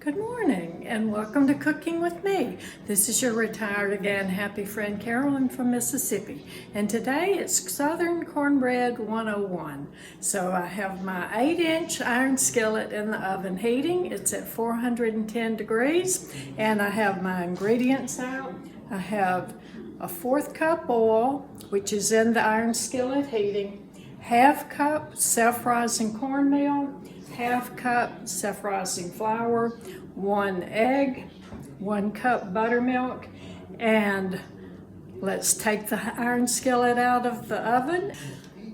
Good morning and welcome to Cooking with Me. This is your retired again happy friend Carolyn from Mississippi, and today it's Southern Cornbread 101. So I have my 8-inch iron skillet in the oven heating. It's at 410 degrees and I have my ingredients out. I have a 1/4 cup oil, which is in the iron skillet heating, 1/2 cup self-rising cornmeal, 1/2 cup self-rising flour, 1 egg, 1 cup buttermilk, and let's take the iron skillet out of the oven.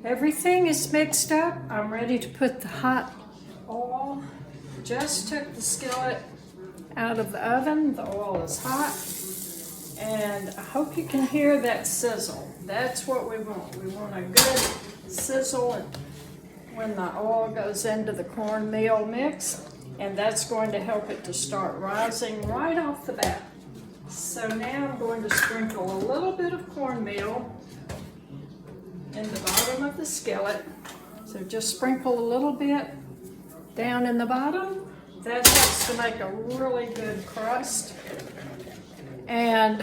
Everything is mixed up. I'm ready to put the hot oil. Just took the skillet out of the oven. The oil is hot, and I hope you can hear that sizzle. That's what we want. We want a good sizzle when the oil goes into the cornmeal mix, and that's going to help it to start rising right off the bat. So now I'm going to sprinkle a little bit of cornmeal in the bottom of the skillet. So just sprinkle a little bit down in the bottom. That helps to make a really good crust. And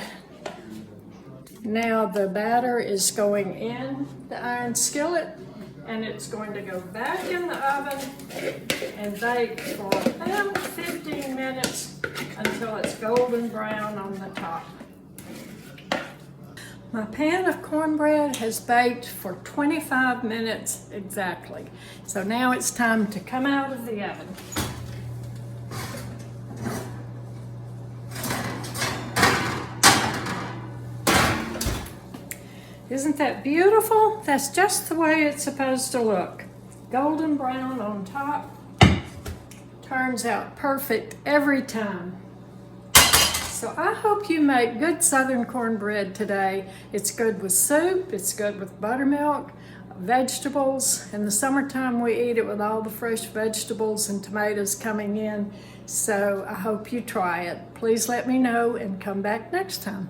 now the batter is going in the iron skillet, and it's going to go back in the oven and bake for about 15 minutes until it's golden brown on the top. My pan of cornbread has baked for 25 minutes exactly. So now it's time to come out of the oven. Isn't that beautiful? That's just the way it's supposed to look. Golden brown on top. Turns out perfect every time. So I hope you make good Southern cornbread today. It's good with soup, it's good with buttermilk, vegetables. In the summertime we eat it with all the fresh vegetables and tomatoes coming in. So I hope you try it. Please let me know and come back next time.